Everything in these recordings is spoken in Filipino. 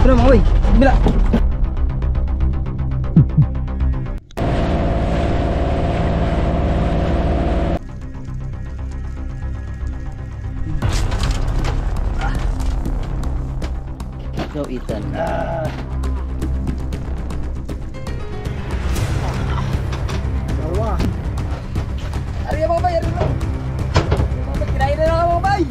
Ano mga bay? Bila. Ikaw, Ethan. Bawa. Ari mga bay, ari mga bay. Kinain na lang mga bay.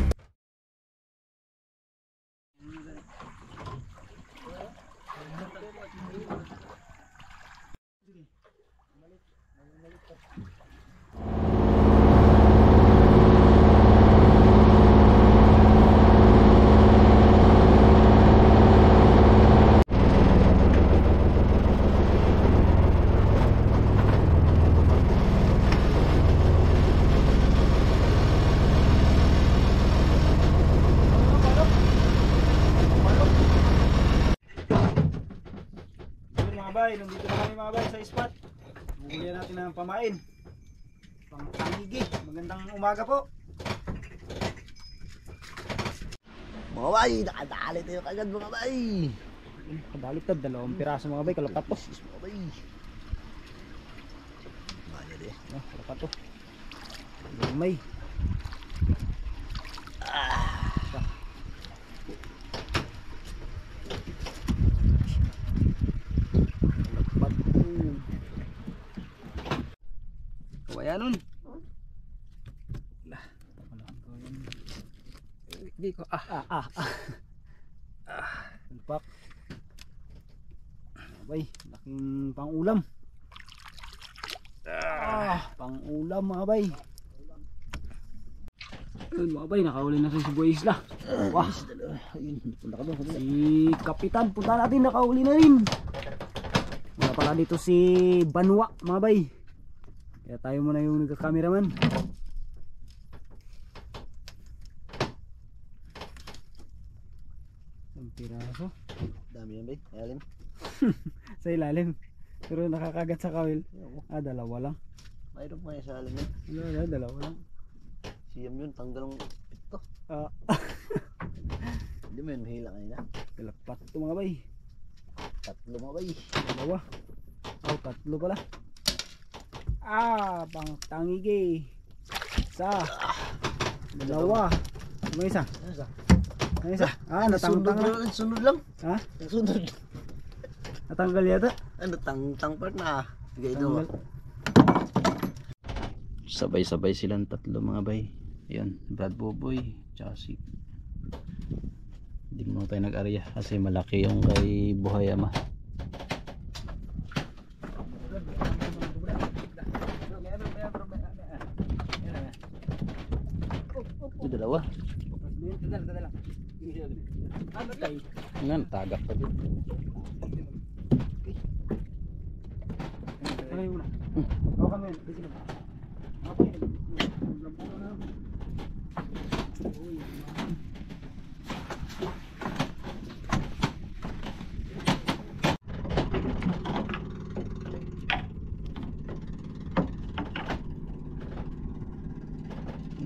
Nandito na kami mga bay sa spot. Bukulian natin ng pamain. Pangtangigi. Magandang umaga po. Mga bay, nakadali tayo kagad mga bay. Kadaliktad, 2 piraso mga bay. Kalapat to. Mga bay. Banyak deh. Kalapat to. Lumay. Kawayan nun. Hindi ko Tumpak. Bay, laking pang-ulam. Pang-ulam mga bay. Ayun mga bay, nakahuli na si Buhay Isla. Wah, si Kapitan, punta natin, nakahuli na rin. Wala pala dito si Banwa mga bay. Kaya tayo muna yung nagka-cameraman. Ang piraso. Dami yan bay, ilalim. Sa ilalim. Pero nakakagat sa kawil. Dalawa lang. Mayroon pa sa ilalim yan. Wala, dalawa lang. Siyam yun, tanggal ang ito. Hindi mo yun mahila kanina. Kalapat ito mga bay. 3 mga bay. Dalawa. 3 pala. Pang tangigi. Isa. Dalawa. Ano isa? Ano isa? Natangtang lang. Sunod lang. Ha? Sunod. Natanggal yata? Tang part na. Sige ito. Sabay-sabay silang 3 mga bay. Ayan, Brad Boboy, tsaka si hindi mo tayo nag-area kasi malaki yung kay Buhay Ama. Ito dalawa. Nga, tagak pa din. Ano muna? Kami.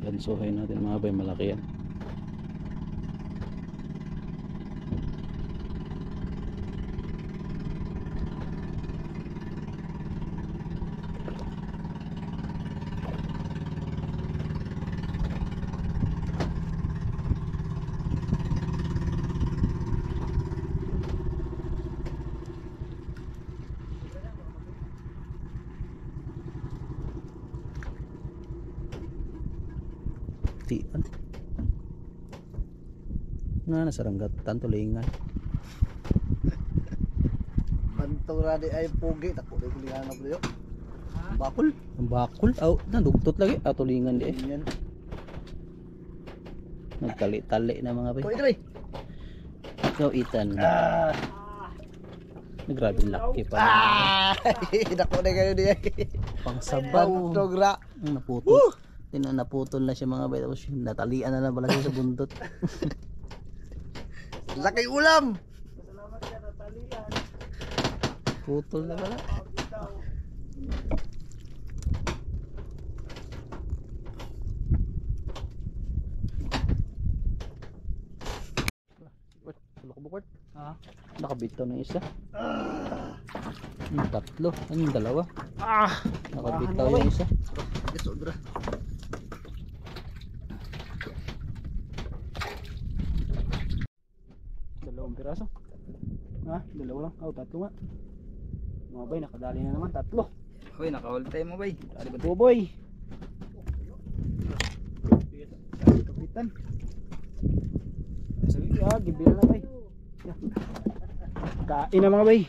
Gansuhin natin mga bay, malaki yan. Nga nasaranggat tantulingan. Bantura di ay pugi tako di kulingan na beliau. Bakul, bakul. Nandugtot lagi tulingan di. Nagtali-tali na mga bay. Ikaw Ethan. Grabe laki pa. Dako na kayo di. Pangsabaw. Togra. Naputol. Naputol na siya mga bay, tapos natalian na lang pala siya sa buntot. Laki ulam. Salamat ka, natalian. Putol na pala. Sulok bukod. Ah. Nakabitaw ng isa. Yung tatlo. Ano yung dalawa? Nakabitaw yung isa. Sobra. Dalawang piraso. Dalawa lang. Tatlo nga. Mga bay, nakadali na naman. Tatlo. Hoy, nakahuli tayo mo bay. Boboy. Kapitan. Sige, gibila na bay. Kain na mga bay.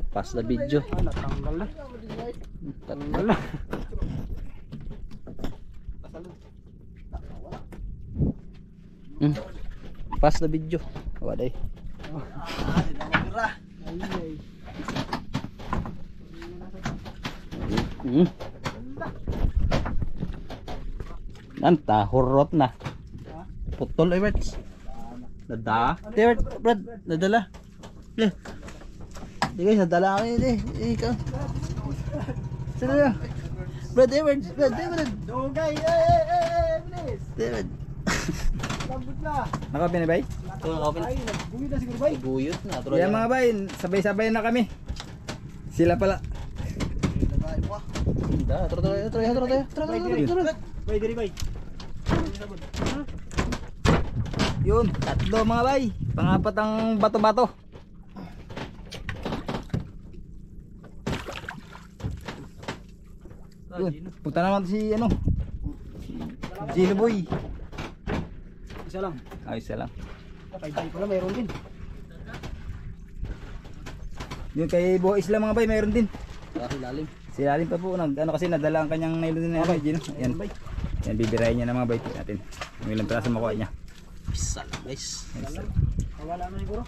Pass the video. Natanggal na. Natanggal na. Pass the video. Waday. Nanta, hurot na. Putol ay Berts. Nada. Brad, Brad, nadala. Di guys, nadala kami di. Ikaw. Sino na? Brad, Brad, Brad. Dugay. Please. Brad. Lambot na. Nakapin na bay? Ay, nagbugid na siguro bay. Guyot na. Yan mga bay, sabay-sabay na kami. Sila pala. Bay, diri bay. Yun, tatlo mga bay. Pangapat ang bato-bato. Yun, punta naman si ano. Gino boy. Isa lang. Isa lang. Kay bay pala mayroon din. Yun kay Boys lang mga bay, mayroon din. Lalim. Si Lalim pa po, ano kasi nadala ang kanyang nylon na yan, Gino. Yan. Yan, bibirahin niya na mga bay natin. Yung ilang piraso makuha niya. Isa lang guys. Wala na siguro.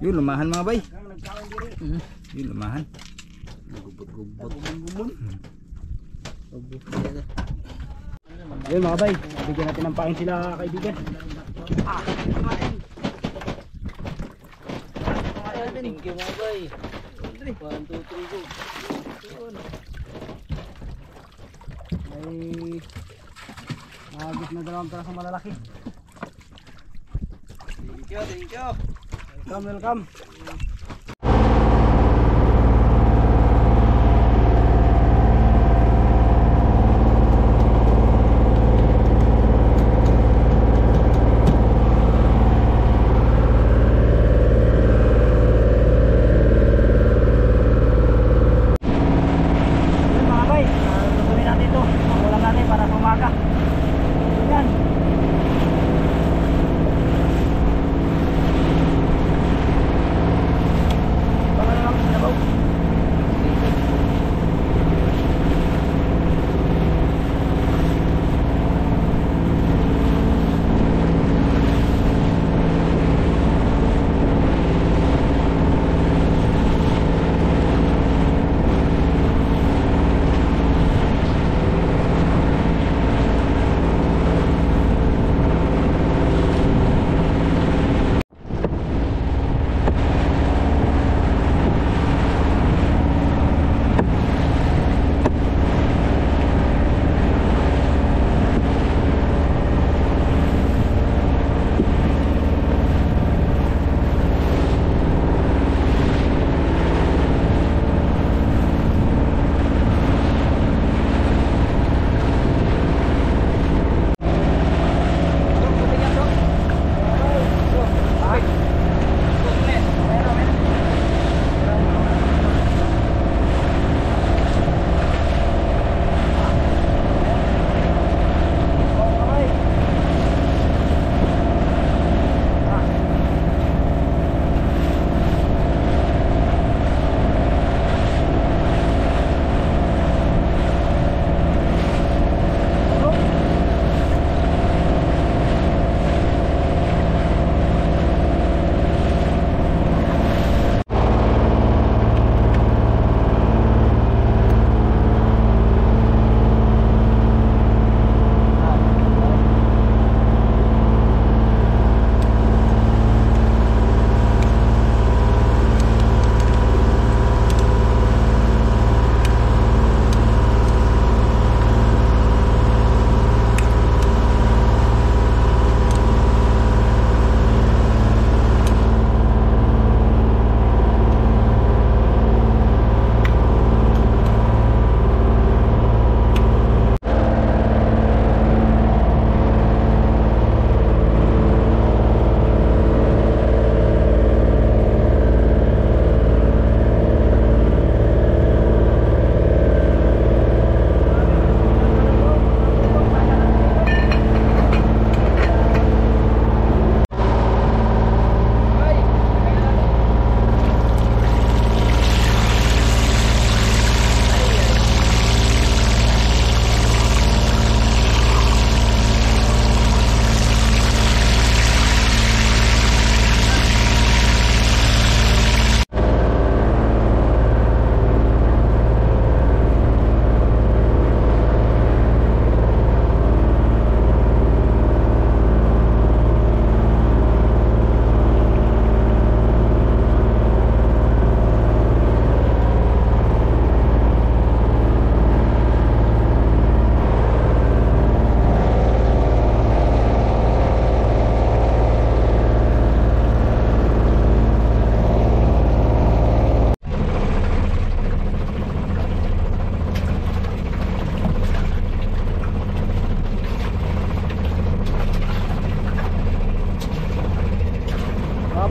Yun, lumahan mga bay. Nagkaon diri. Yun, lumahan. Gubot-gubot. Yun mga bay, bigyan natin ng pain sila kaibigan. Thank you mga bay. 1, 2, 3, go. May nagit na dalawang piraso malalaki. Thank you. Welcome.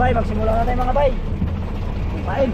bay, magsimula na tayo mga bay. Kain.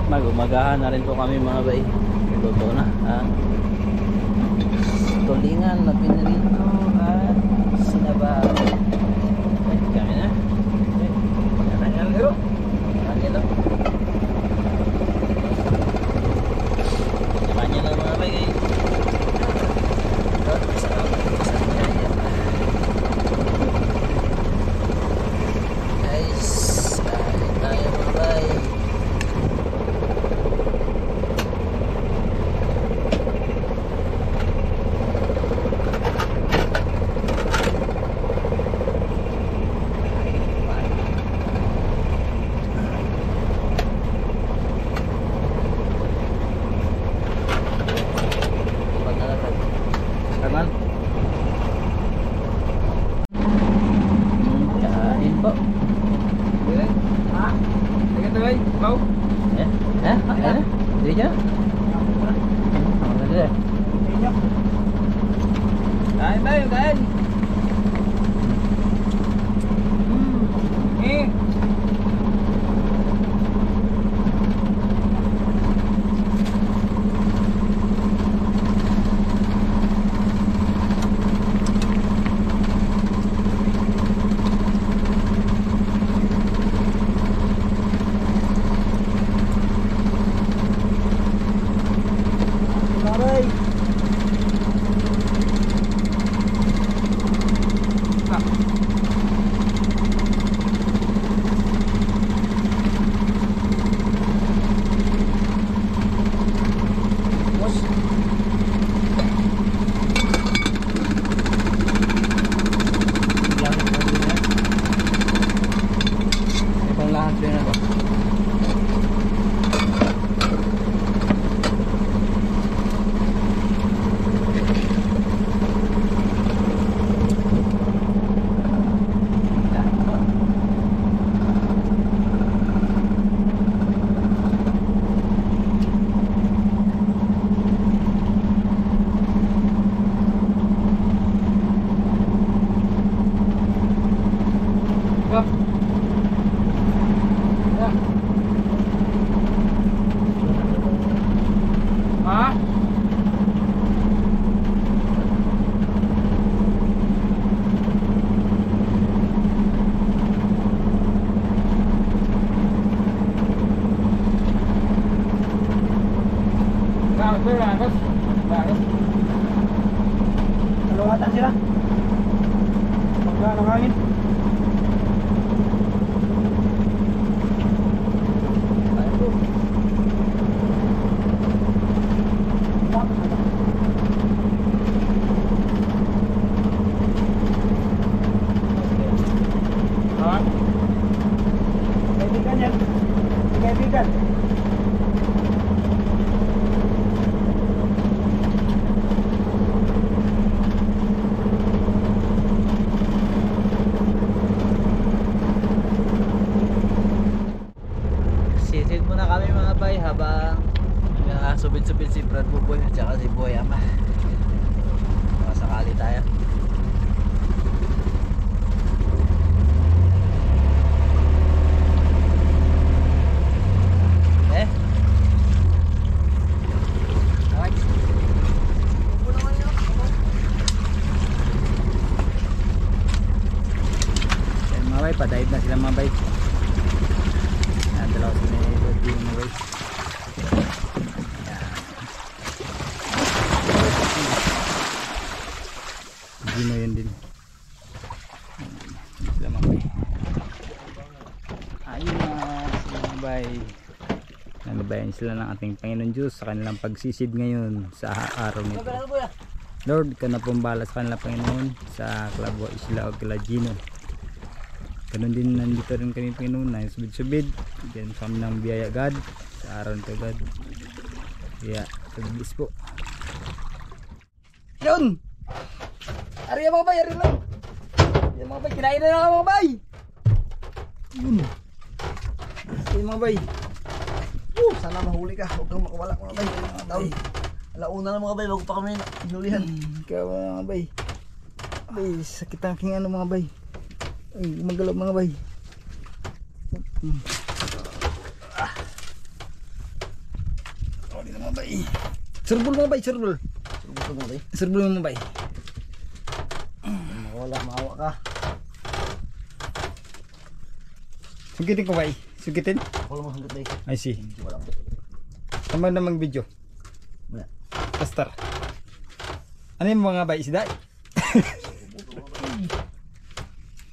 Magumagahan na rin po kami mga bay. Luto na. Tulingan na pinarito at sinabaw. Kami na. Kanya lang. Kanya lang. Kanya lang mga bay. Guys, kain tayo mga bay. Kain tayo, kain. Kalungatan sila. Pagka ng hangin. Kaibigan yan. Kaibigan. Sisid muna kami mga bay habang subid-subid si Brad Buboy at saka si Boy Ama. Sakali tayo. Pa-dive na sila mga bay. Dalawa sila yung mga bay. bay. Nanabayan sila ng ating Panginoon Diyos sa kanilang pagsisid ngayon sa araw nito. Lord, ka na pumbala sa kanilang Panginoon sa Calabo, Isla o Calagino. Ganun din nandito rin kami Panginoon na subid-subid. Diyan sa kami ng biyaya God sa araw nito God. Kaya pag-ibis po. Yun! Ari mga bay, ari lang! Yung mga bay, kinain na lang mga bay! Yun! Yung mga bay! Sana mahuli ka, huwag kang makawala mga bay. Taon. Alauna na mga bay, bago pa kami hinulihan. Ikaw mga bay. Bay, sakit ang aking ano mga bay. Ay, gumagalaw mga bay. Oh, dito mga bay. Surbol mga bay, surbol. Gusto mo bay? Surbol mga bay. Makawala, maawa ka. Sugitin ko bay. Sugitin? Wala mo hanggat bay. I see. Wala mo. Tama na mag video. Wala. Pastor. Ano yung mga bay? Isda?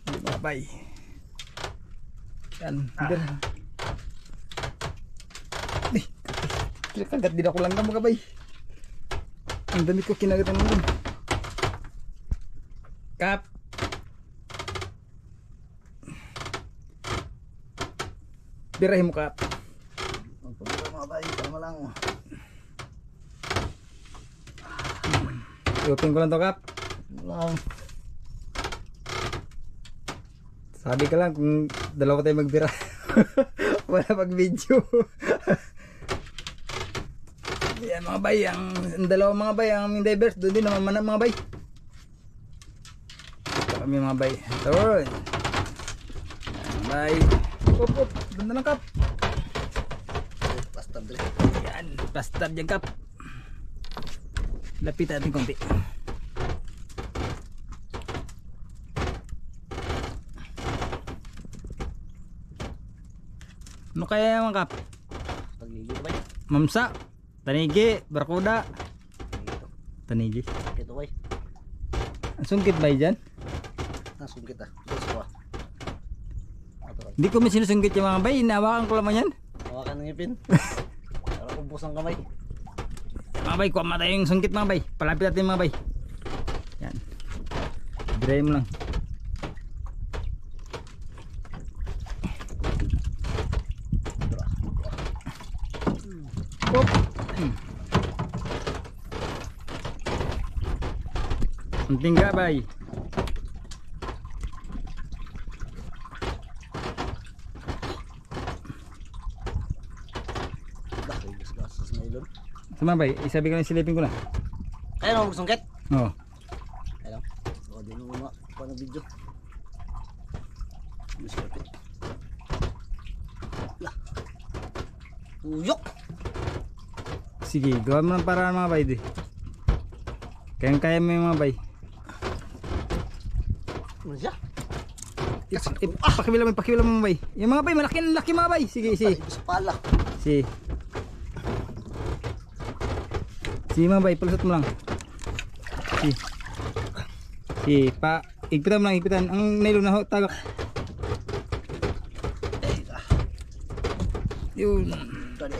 Hindi mga bay. Yan. Hindi na. Ay, kagat din ako lang na mga bay. Ang damit ko kinagatan mo dun. Kap. Birahin mo kap. Magpapira mga bay, tama lang. I-open ko lang to kap. Lang. Sabi ka lang kung dalawa tayo magbira. Wala pag video. Yan mga bay, ang dalawa mga bay, ang aming divers, doon din naman mga bay. Ito kami mga bay. Doon. Yan bay. Up, up. Ganda ng kap. Basta dali. Yan, bastard yung kap. Lapit natin konti. Ano kaya yung kap? Pagigil bay. Mamsa, tanigi, barkuda. Tanigi. Ito bay. Ang sungkit ba dyan? Nasum kita. Gusto ko. Hindi ko may sinusungkit yung mga bay. Inawakan ko lamang yan. Hawakan ng ngipin. Para kumpos ang kamay. Mga bay, kuha tayo yung sungkit mga bay. Palapit natin mga bay. Yan. Diray mo lang. Pop. Ang tingga bay. Gasgas na ilon. Sama bay, isabi ko na silipin ko na. Kaya naman magsungkit. Oo. Kaya lang. O, di nung mga pa ng video. Masipit. Lah. Uyok. Sige, gawa mo ng paraan mga bay di. Kaya mo yung mga bay. Ano siya? Pakibilang mo mga bay. Yung mga bay, malaki mga bay. Sige, sige. Sa pala. Sige. Sige mga bay, palusot mo lang. Sige. Sige, igpitan mo lang, igpitan. Ang nylon na tagak. Yun. Dali.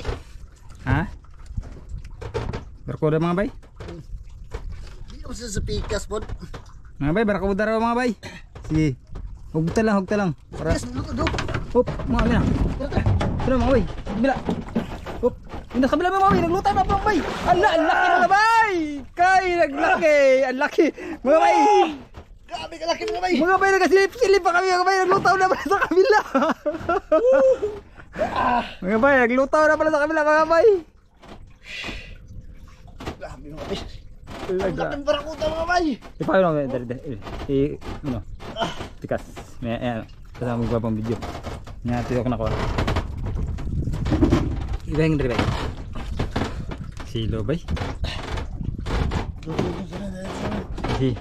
Ha? Barkoda mga bay? Di ako sa pikas po. Mga bay, barkoda raw mga bay. Sige. Hugta lang. Para. Yes, luto do. Hop, mga bay na. Pero mga bay, bila. Hop, yung kabila mga bay, naglutay na mga bay. Ang laki mga bay. Kay, naglaki. Ang laki. Mga bay. Grabe ka laki mga bay. Mga bay, nagkasilip-silip pa kami. Mga bay, naglutaw na pala sa kabila. Mga bay, naglutaw na pala sa kabila mga bay. Grabe mga bay. Ang laking barakuda mga bay. Ipayo lang, dari. Ano? Tikas. May, ano, kasama magbabang video. Nga, tito ko na ko. Ibang dari bay. Silo bay. Si.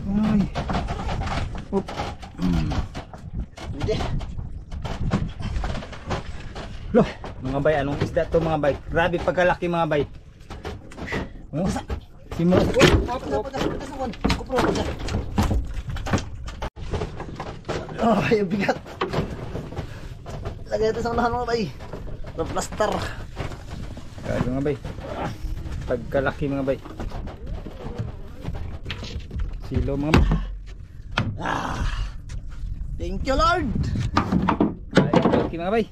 Ay. Up. Hindi. Loh, mga bay, anong isda to mga bay? Grabe pagkalaki mga bay. Oh, simo. Oh, yung bigat. lagay ito sa unahan mga bay. Plaster. Grabe mga bay. Pagkalaki mga bay. Silo mga bay. Thank you Lord. Pagkalaki mga bay.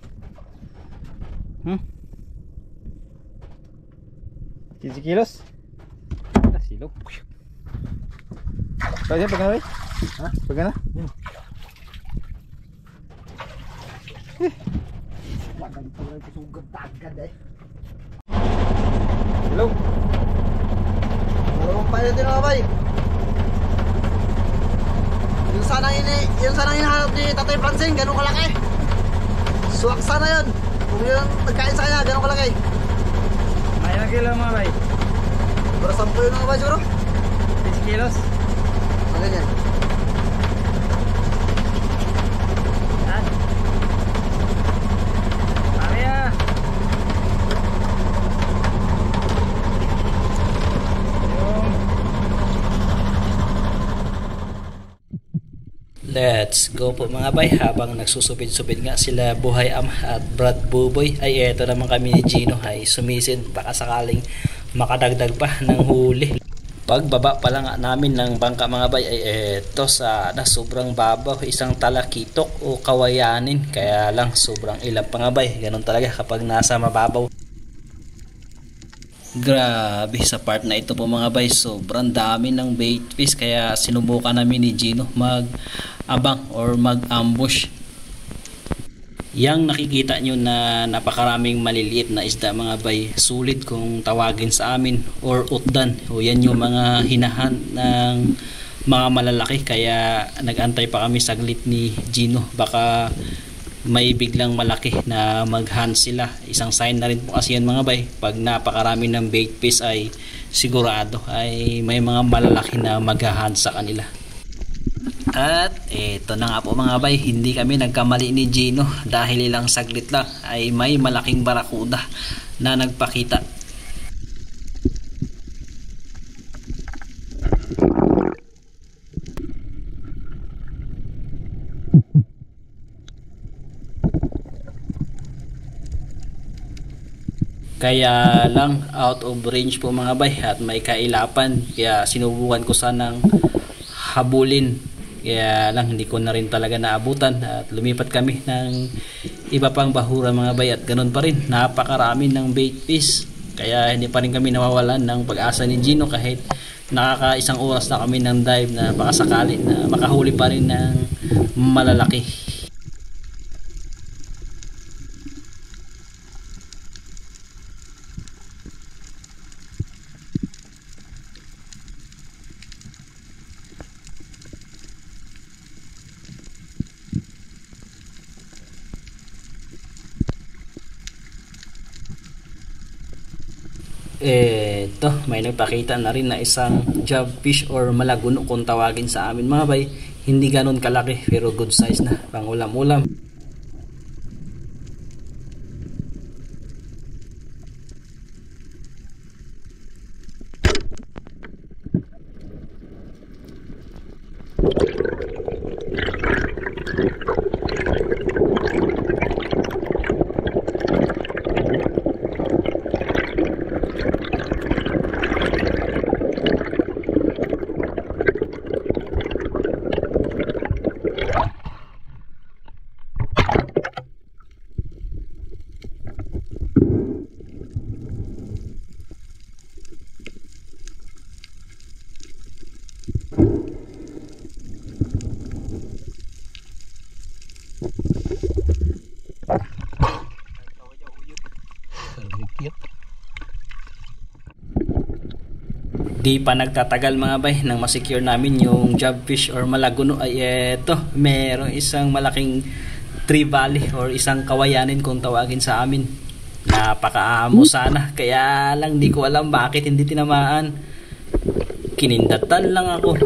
15 kilos. Silo. Kaya pag na bay? Ha? Pag na? Bagay ko lang kusugad tagad eh. Hello. Marunong pa yun din mga bay. Yung sanang hinahanap ni Tatay Francine, ganun kalaki. Suwak sana yun. Kung yun nagkain sa kanya, ganun kalaki. May na kilo mga bay. Para 10 yun mga bay siguro. 15 kilos. Mga ganyan. Yan. Pamaya. Let's go po mga bay. Habang nagsusupid-supid nga sila Buhay Am at Brad Buboy, ay eto naman kami ni Gino ay sumisid baka sakaling makadagdag pa ng huli. Pagbaba pa lang namin ng bangka mga bay ay eto sana sobrang babaw, isang talakitok o kawayanin, kaya lang sobrang ilang pa nga bay, ganun talaga kapag nasa mababaw. Grabe sa part na ito po mga bay, sobrang dami ng bait fish, kaya sinubukan namin ni Gino mag-abang or mag-ambush. Yang nakikita nyo na napakaraming maliliit na isda mga bay, sulit kung tawagin sa amin or utdan, o yan yung mga hinahan ng mga malalaki, kaya nag-antay pa kami saglit ni Gino, baka may biglang malaki na mag-hunt sila. Isang sign na rin po kasi yan mga bay, pag napakarami ng bait fish ay sigurado ay may mga malalaki na mag-hunt sa kanila. At eto na nga po mga bay, hindi kami nagkamali ni Gino, dahil ilang saglit lang ay may malaking barakuda na nagpakita. Kaya lang out of range po mga bay at may kailapan, kaya sinubukan ko sanang habulin, kaya lang hindi ko na rin talaga naabutan at lumipat kami ng iba pang bahura mga bay, at ganun pa rin napakarami ng bait fish, kaya hindi pa rin kami nawawalan ng pag-asa ni Gino kahit nakaka-isang oras na kami ng dive na baka sakali na makahuli pa rin ng malalaki. Eto, may nagpakita na rin na isang jobfish or malaguno kung tawagin sa amin mga bay. Hindi ganun kalaki pero good size na, pang ulam-ulam. Di pa nagtatagal mga bay nang masecure namin yung jobfish or malaguno ay eto, merong isang malaking tree valley or isang kawayanin kung tawagin sa amin. Napakaamo sana, kaya lang di ko alam bakit hindi tinamaan. Kinindatan lang ako.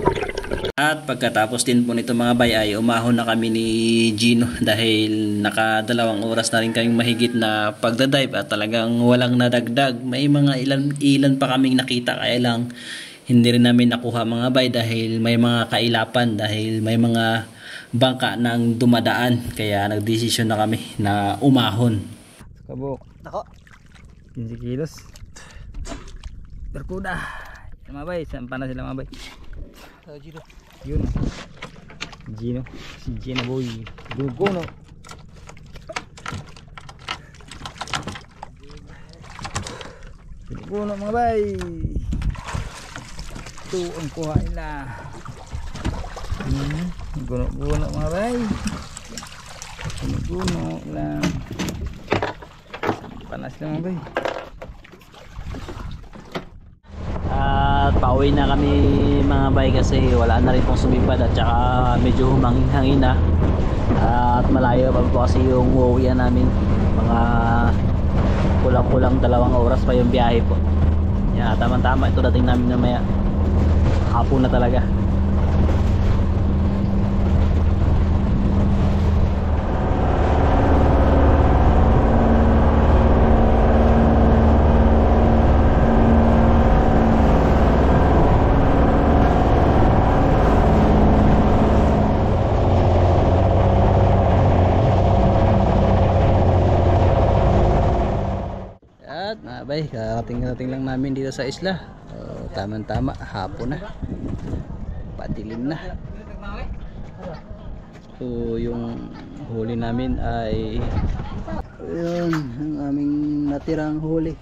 At pagkatapos din po nito mga bay ay umahon na kami ni Gino dahil nakadalawang oras na rin kaming mahigit na pagdadive at talagang walang nadagdag. May mga ilan pa kaming nakita, kaya lang hindi rin namin nakuha mga bay dahil may mga kailapan, dahil may mga bangka ng dumadaan, kaya nagdesisyon na kami na umahon. Kabuk. Nako. 15 kilos. Berkuda. Yan mga bay, saan pa na sila mga bay? Gino. Yun. Gino. Si Gino boy. Guguno. Guguno mga bay. Ito ang kuha nila. Guno-guno mga bay. Guno-guno lang. Panas lang mga bay. At pauwi na kami mga bay kasi wala na rin pong sumipad at saka medyo humangin-hangin na. At malayo pa po kasi yung uuwian namin. Mga kulang-kulang 2 oras pa yung biyahe po. Yan, tama-tama ito dating namin na maya. Hapon na talaga. At nabay, karating lang namin dito sa isla. Tama-tama, hapon na. Patilim na. So yung huli namin ay yun, ang aming natirang huli.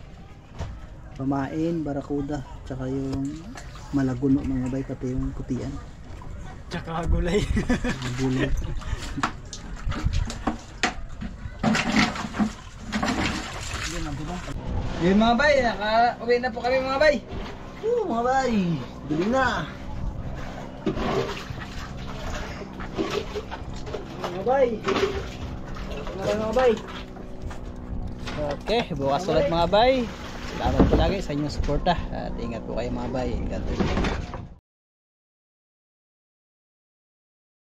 Pamain, barakuda, tsaka yung malaguno mga bay, pati yung kutian. Tsaka gulay. Gulay. Yun mga bay, naka-uwi na po kami mga bay. Mga bay, galing na. Mga bay. Mga bay. Okay, bukas ulit mga bay. Salamat po lagi sa inyong suporta. At ingat po kayo mga bay. God bless.